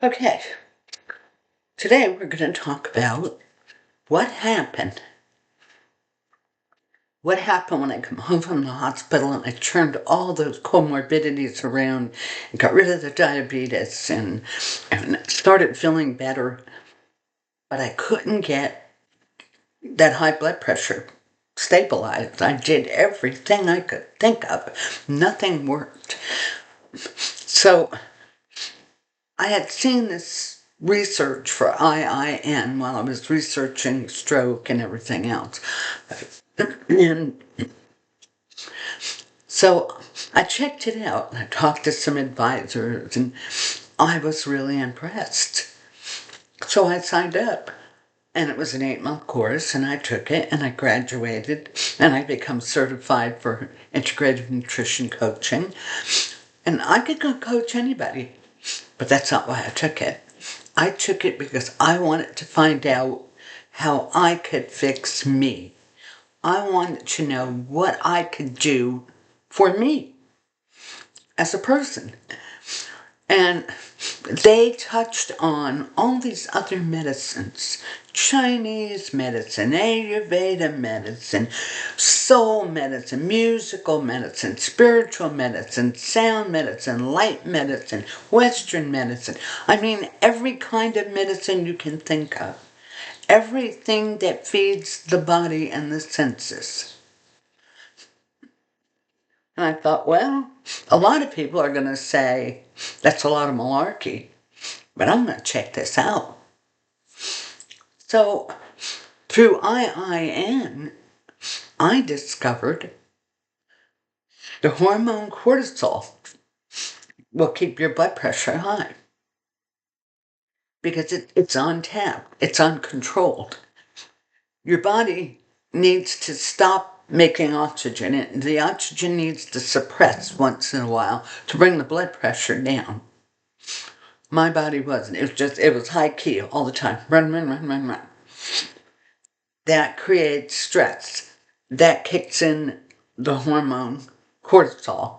Okay, today we're going to talk about what happened. What happened when I come home from the hospital and I turned all those comorbidities around and got rid of the diabetes and started feeling better. But I couldn't get that high blood pressure stabilized. I did everything I could think of. Nothing worked. So I had seen this research for IIN while I was researching stroke and everything else. And so I checked it out. I talked to some advisors and I was really impressed. So I signed up. And it was an 8-month course, and I took it, and I graduated, and I become certified for integrative nutrition coaching. And I could go coach anybody, but that's not why I took it. I took it because I wanted to find out how I could fix me. I wanted to know what I could do for me as a person. And they touched on all these other medicines. Chinese medicine, Ayurveda medicine, soul medicine, musical medicine, spiritual medicine, sound medicine, light medicine, Western medicine. I mean, every kind of medicine you can think of. Everything that feeds the body and the senses. And I thought, well, a lot of people are going to say, that's a lot of malarkey, but I'm going to check this out. So, through IIN, I discovered the hormone cortisol will keep your blood pressure high because it's on tap, it's uncontrolled. Your body needs to stop making oxygen, and the oxygen needs to suppress once in a while to bring the blood pressure down. My body wasn't. It was high key all the time. Run, run, run, run, run. That creates stress. That kicks in the hormone cortisol,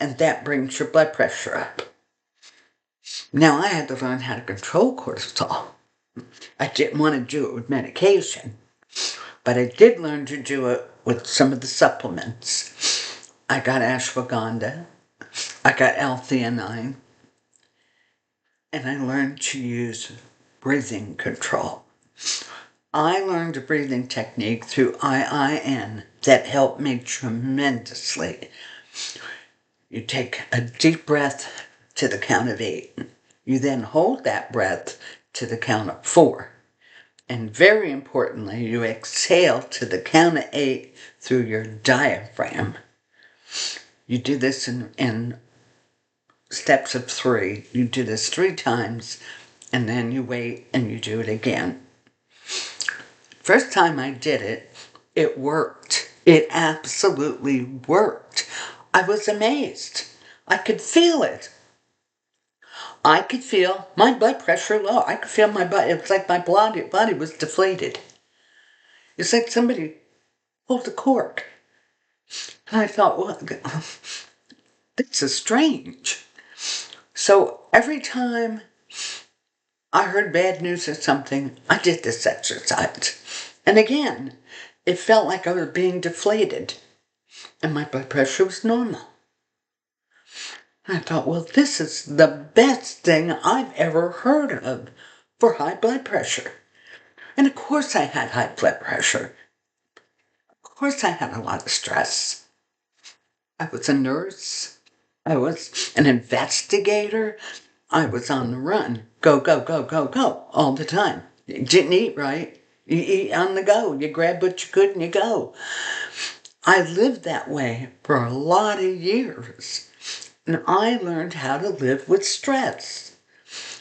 and that brings your blood pressure up. Now I had to learn how to control cortisol. I didn't want to do it with medication, but I did learn to do it with some of the supplements. I got ashwagandha, I got L-theanine, and I learned to use breathing control. I learned a breathing technique through IIN that helped me tremendously. You take a deep breath to the count of 8. You then hold that breath to the count of 4. And very importantly, you exhale to the count of 8 through your diaphragm. You do this in steps of 3. You do this 3 times, and then you wait and you do it again. First time I did it, it worked. It absolutely worked. I was amazed. I could feel it. I could feel my blood pressure low. I could feel my body. It was like my body was deflated. It's like somebody pulled the cork. And I thought, well, this is strange. So every time I heard bad news or something, I did this exercise. And again, it felt like I was being deflated. And my blood pressure was normal. I thought, well, this is the best thing I've ever heard of for high blood pressure. And of course I had high blood pressure. Of course I had a lot of stress. I was a nurse. I was an investigator. I was on the run. Go, go, go, go, go all the time. You didn't eat right. You eat on the go. You grab what you could and you go. I lived that way for a lot of years. And I learned how to live with stress.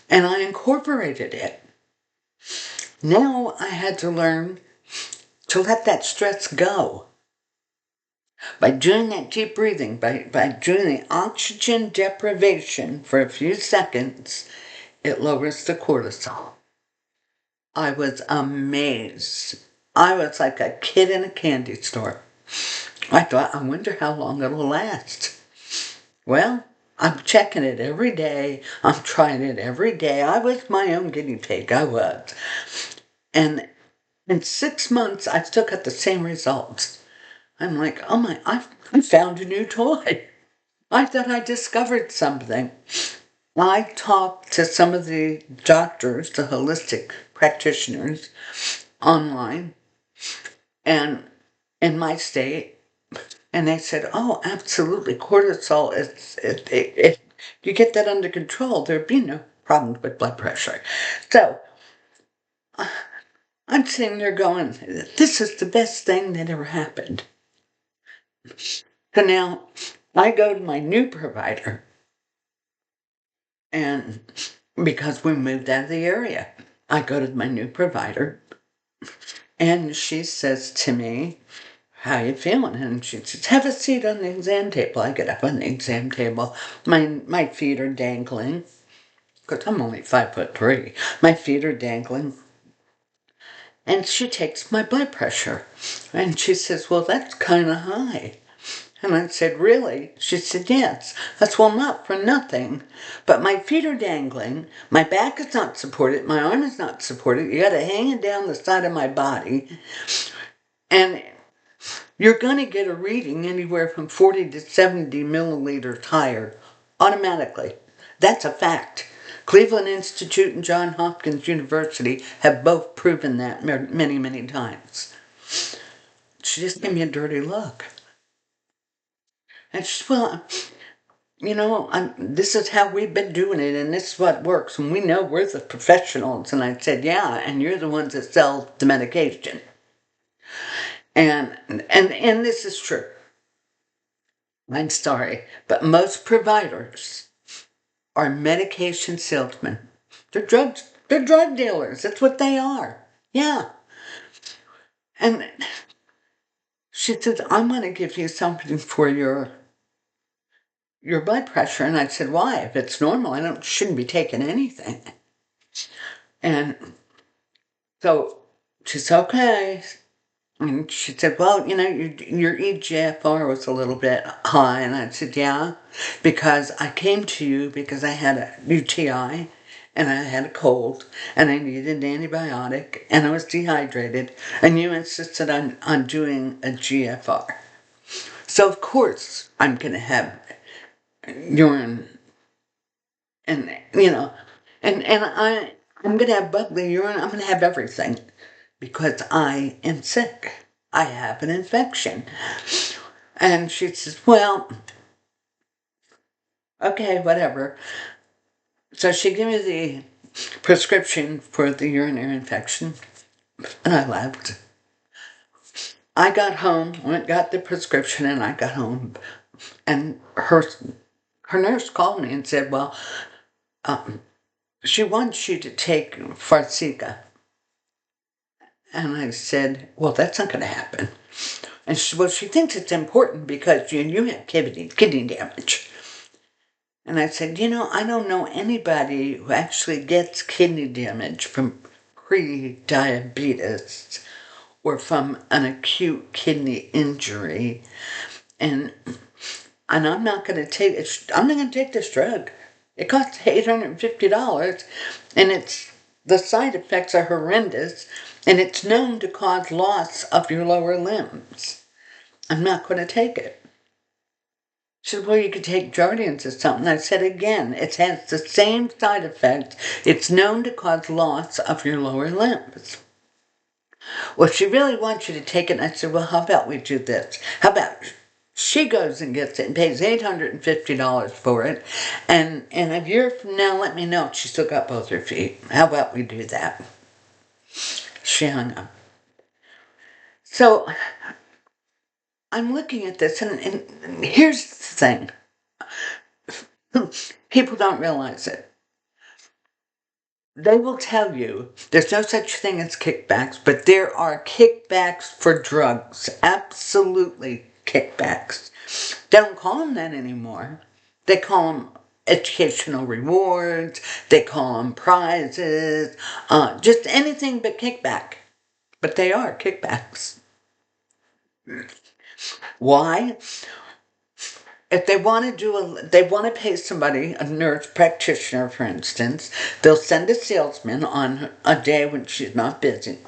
And I incorporated it. Now I had to learn to let that stress go. By doing that deep breathing, by doing the oxygen deprivation for a few seconds, it lowers the cortisol. I was amazed. I was like a kid in a candy store. I thought, I wonder how long it'll last. Well, I'm checking it every day. I'm trying it every day. I was my own guinea pig. I was. And in 6 months, I still got the same results. I'm like, oh my, I found a new toy. I thought I discovered something. I talked to some of the doctors, the holistic practitioners online and in my state, and they said, oh, absolutely, cortisol, if you get that under control, there'd be no problems with blood pressure. So I'm sitting there going, this is the best thing that ever happened. So now I go to my new provider, and because we moved out of the area, I go to my new provider, and she says to me, how you feeling? And she says, have a seat on the exam table. I get up on the exam table. My feet are dangling, because I'm only 5'3". My feet are dangling. And she takes my blood pressure. And she says, well, that's kind of high. And I said, really? She said, yes. I said, well, not for nothing, but my feet are dangling, my back is not supported, my arm is not supported, you got it hanging down the side of my body, and you're going to get a reading anywhere from 40 to 70 milliliters higher automatically. That's a fact. Cleveland Institute and Johns Hopkins University have both proven that many, many times. She just gave me a dirty look. And she said, well, this is how we've been doing it, and this is what works, and we know we're the professionals. And I said, yeah, and you're the ones that sell the medication. And this is true. I'm sorry, but most providers are medication salesmen. They're drug dealers. That's what they are. Yeah. And she said, I'm going to give you something for your blood pressure. And I said, why? If it's normal, shouldn't be taking anything. And so she said, okay. And she said, well, your EGFR was a little bit high. And I said, yeah, because I came to you because I had a UTI and I had a cold and I needed an antibiotic and I was dehydrated. And you insisted on doing a GFR. So, of course, I'm going to have urine and, I'm going to have bubbly urine. I'm going to have everything because I am sick. I have an infection. And she says, well, okay, whatever. So she gave me the prescription for the urinary infection, and I left. I got home, got the prescription, and I got home. And her nurse called me and said, well, she wants you to take Farxiga. And I said, well, that's not going to happen. And she said, well, she thinks it's important because you have kidney damage. And I said, I don't know anybody who actually gets kidney damage from pre-diabetes or from an acute kidney injury. And I'm not going to take this drug. It costs $850, and the side effects are horrendous, and it's known to cause loss of your lower limbs. I'm not going to take it. She said, well, you could take Jardiance or something. I said, again, it has the same side effect. It's known to cause loss of your lower limbs. Well, she really wants you to take it. And I said, well, how about we do this? How about she goes and gets it and pays $850 for it. And a year from now, let me know if she still got both her feet. How about we do that? She hung up. So I'm looking at this, and here's the thing. People don't realize it. They will tell you there's no such thing as kickbacks, but there are kickbacks for drugs. Absolutely kickbacks. They don't call them that anymore. They call them educational rewards. They call them prizes. Just anything but kickback. But they are kickbacks. Why? If they want to they want to pay somebody, a nurse practitioner, for instance, they'll send a salesman on a day when she's not busy.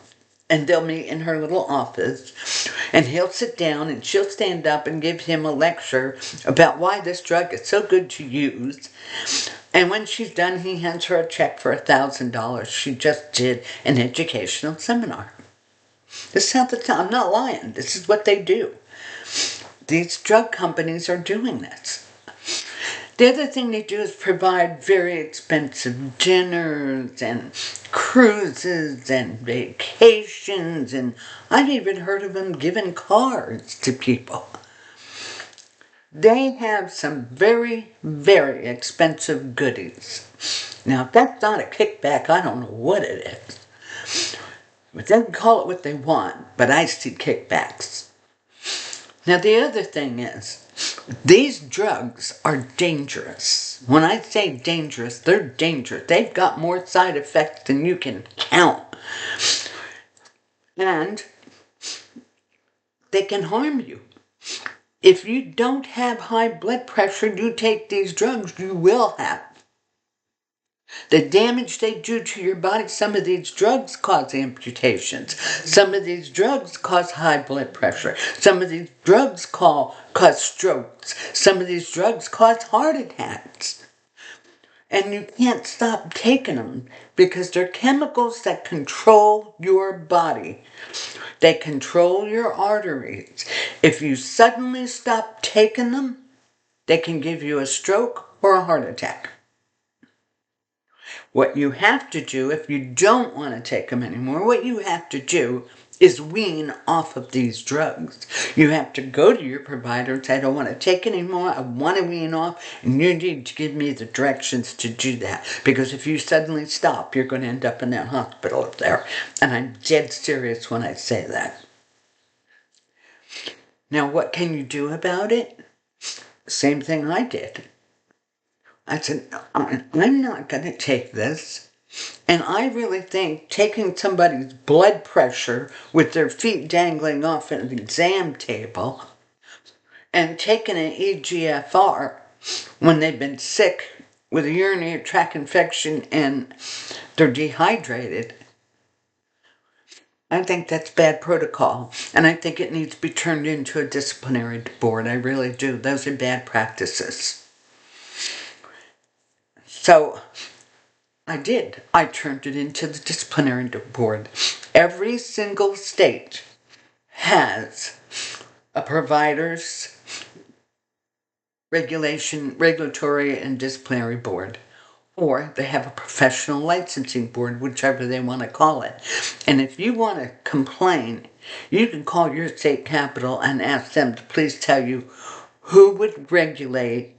And they'll meet in her little office, and he'll sit down and she'll stand up and give him a lecture about why this drug is so good to use. And when she's done, he hands her a check for $1,000. She just did an educational seminar. This is how I'm not lying. This is what they do. These drug companies are doing this. The other thing they do is provide very expensive dinners and cruises and vacations, and I've even heard of them giving cars to people. They have some very, very expensive goodies. Now, if that's not a kickback, I don't know what it is. But they can call it what they want, but I see kickbacks. Now, the other thing is, these drugs are dangerous. When I say dangerous, they're dangerous. They've got more side effects than you can count. And they can harm you. If you don't have high blood pressure, you take these drugs, you will have. The damage they do to your body, some of these drugs cause amputations. Some of these drugs cause high blood pressure. Some of these drugs cause strokes. Some of these drugs cause heart attacks. And you can't stop taking them because they're chemicals that control your body. They control your arteries. If you suddenly stop taking them, they can give you a stroke or a heart attack. What you have to do, if you don't want to take them anymore, what you have to do is wean off of these drugs. You have to go to your provider and say, I don't want to take anymore, I want to wean off, and you need to give me the directions to do that. Because if you suddenly stop, you're going to end up in that hospital up there. And I'm dead serious when I say that. Now, what can you do about it? Same thing I did. I said, I'm not going to take this. And I really think taking somebody's blood pressure with their feet dangling off an exam table and taking an EGFR when they've been sick with a urinary tract infection and they're dehydrated, I think that's bad protocol. And I think it needs to be turned into a disciplinary board. I really do. Those are bad practices. So I did. I turned it into the disciplinary board. Every single state has a provider's regulatory and disciplinary board. Or they have a professional licensing board, whichever they want to call it. And if you want to complain, you can call your state capital and ask them to please tell you who would regulate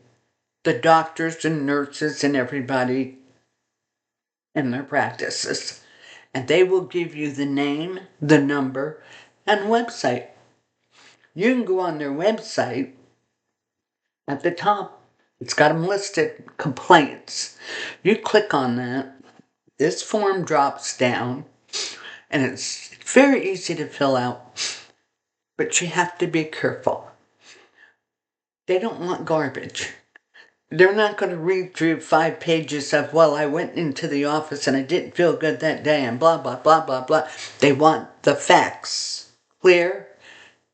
the doctors and nurses and everybody in their practices. And they will give you the name, the number, and website. You can go on their website. At the top, it's got them listed, complaints. You click on that. This form drops down, and it's very easy to fill out. But you have to be careful. They don't want garbage. They're not going to read through 5 pages of, well, I went into the office and I didn't feel good that day and blah, blah, blah, blah, blah. They want the facts. Clear,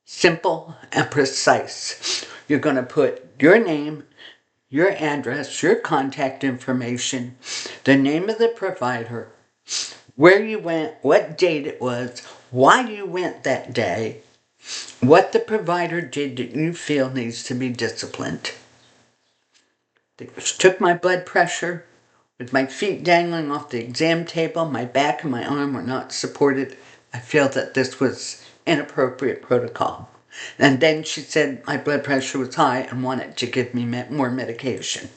simple, and precise. You're going to put your name, your address, your contact information, the name of the provider, where you went, what date it was, why you went that day, what the provider did that you feel needs to be disciplined. They took my blood pressure with my feet dangling off the exam table. My back and my arm were not supported. I feel that this was inappropriate protocol. And then she said my blood pressure was high and wanted to give me more medication.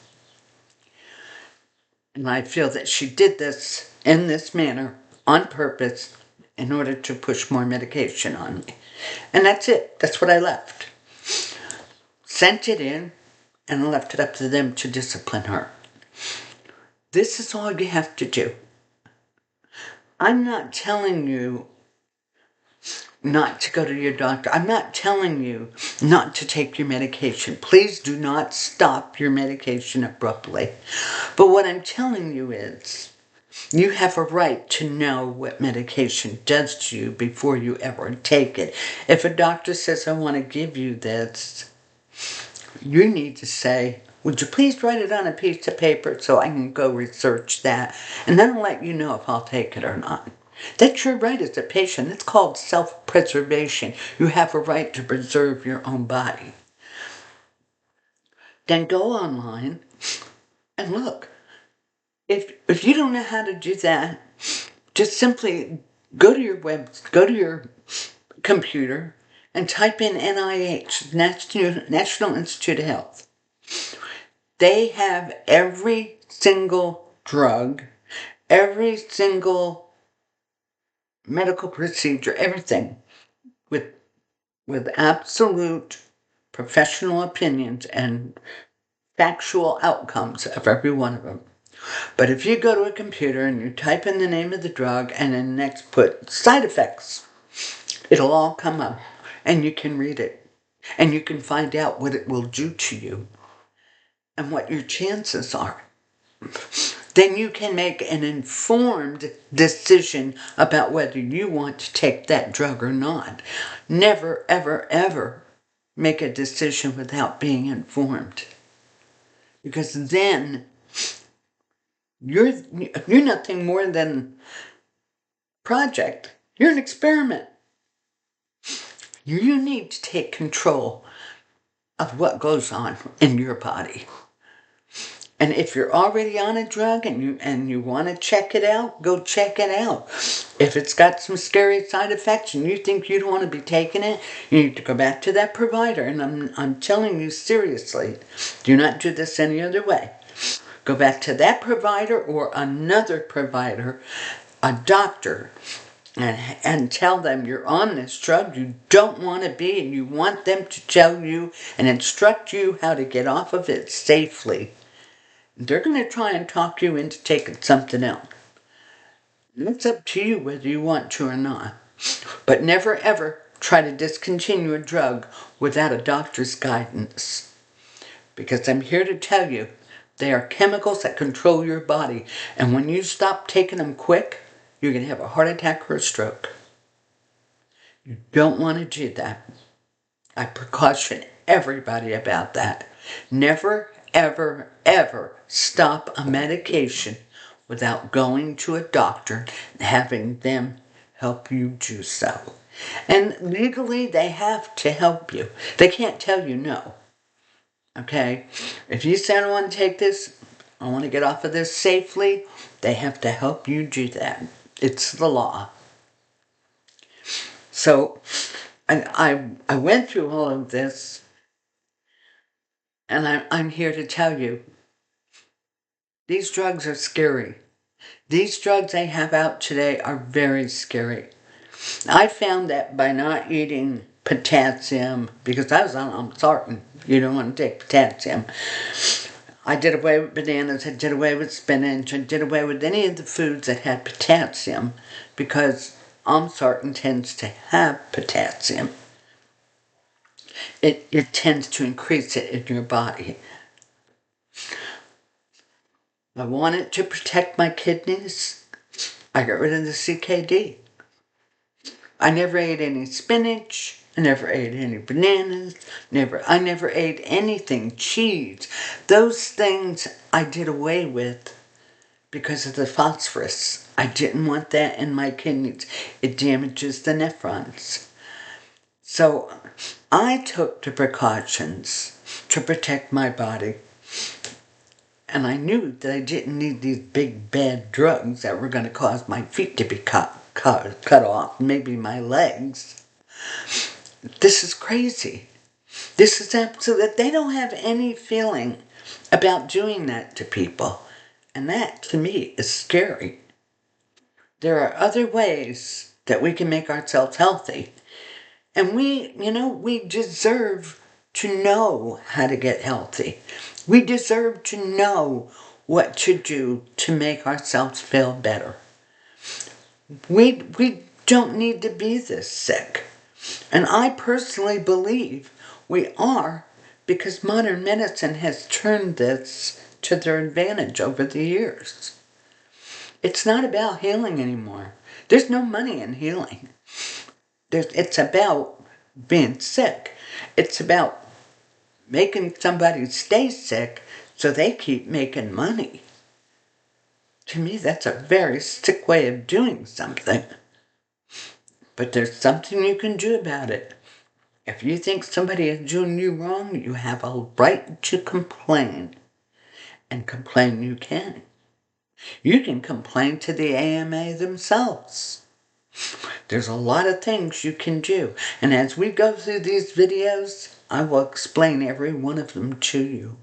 And I feel that she did this in this manner on purpose in order to push more medication on me. And that's it. That's what I left. Sent it in and left it up to them to discipline her. This is all you have to do. I'm not telling you not to go to your doctor. I'm not telling you not to take your medication. Please do not stop your medication abruptly. But what I'm telling you is, you have a right to know what medication does to you before you ever take it. If a doctor says, I want to give you this, you need to say, would you please write it on a piece of paper so I can go research that, and then I'll let you know if I'll take it or not. That's your right as a patient. It's called self-preservation. You have a right to preserve your own body. Then go online and look. If you don't know how to do that, just simply go to your computer and type in NIH, National Institute of Health. They have every single drug, every single medical procedure, everything with absolute professional opinions and factual outcomes of every one of them. But if you go to a computer and you type in the name of the drug and then next put side effects, it'll all come up and you can read it and you can find out what it will do to you and what your chances are. Then you can make an informed decision about whether you want to take that drug or not. Never, ever, ever make a decision without being informed. Because then you're nothing more than a project. You're an experiment. You need to take control of what goes on in your body. And if you're already on a drug and you want to check it out, go check it out. If it's got some scary side effects and you think you don't want to be taking it, you need to go back to that provider. And I'm telling you seriously, do not do this any other way. Go back to that provider or another provider, a doctor, and tell them you're on this drug you don't want to be, and you want them to tell you and instruct you how to get off of it safely. They're going to try and talk you into taking something else. It's up to you whether you want to or not. But never ever try to discontinue a drug without a doctor's guidance. Because I'm here to tell you, they are chemicals that control your body. And when you stop taking them quick, you're going to have a heart attack or a stroke. You don't want to do that. I precaution everybody about that. Never, ever, ever stop a medication without going to a doctor and having them help you do so. And legally, they have to help you. They can't tell you no. Okay? If you say, I want to take this, I want to get off of this safely, they have to help you do that. It's the law. So, I went through all of this, and I'm here to tell you, these drugs are scary. These drugs they have out today are very scary. I found that by not eating potassium, because I'm certain you don't want to take potassium. I did away with bananas, I did away with spinach, I did away with any of the foods that had potassium, because sartan tends to have potassium. It tends to increase it in your body. I wanted to protect my kidneys. I got rid of the CKD. I never ate any spinach. I never ate any bananas. I never ate anything. Cheese. Those things I did away with because of the phosphorus. I didn't want that in my kidneys. It damages the nephrons. So I took the precautions to protect my body. And I knew that I didn't need these big bad drugs that were going to cause my feet to be cut off, maybe my legs. This is crazy. This is absolute. They don't have any feeling about doing that to people. And that, to me, is scary. There are other ways that we can make ourselves healthy. And we deserve to know how to get healthy. We deserve to know what to do to make ourselves feel better. We don't need to be this sick. And I personally believe we are, because modern medicine has turned this to their advantage over the years. It's not about healing anymore. There's no money in healing. It's about being sick. It's about making somebody stay sick so they keep making money. To me, that's a very sick way of doing something. But there's something you can do about it. If you think somebody is doing you wrong, you have a right to complain. And complain you can. You can complain to the AMA themselves. There's a lot of things you can do. And as we go through these videos, I will explain every one of them to you.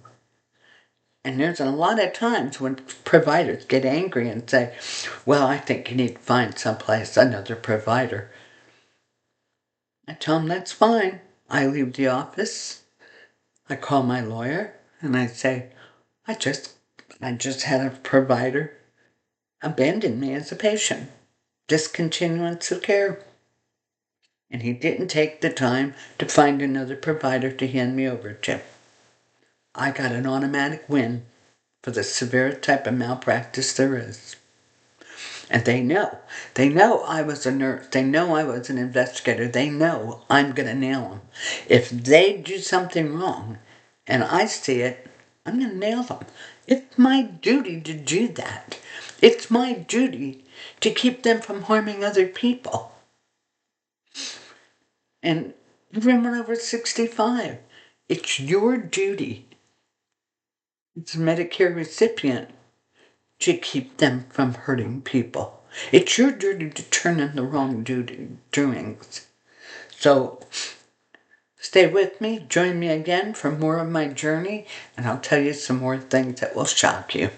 And there's a lot of times when providers get angry and say, well, I think you need to find someplace, another provider. I tell them that's fine. I leave the office. I call my lawyer and I say, I just had a provider abandon me as a patient. Discontinuance of care. And he didn't take the time to find another provider to hand me over to. I got an automatic win for the severest type of malpractice there is. And they know. They know I was a nurse. They know I was an investigator. They know I'm going to nail them. If they do something wrong and I see it, I'm going to nail them. It's my duty to do that. It's my duty to keep them from harming other people. And everyone over 65, it's your duty as a Medicare recipient to keep them from hurting people. It's your duty to turn in the wrong doings. So stay with me, join me again for more of my journey, and I'll tell you some more things that will shock you.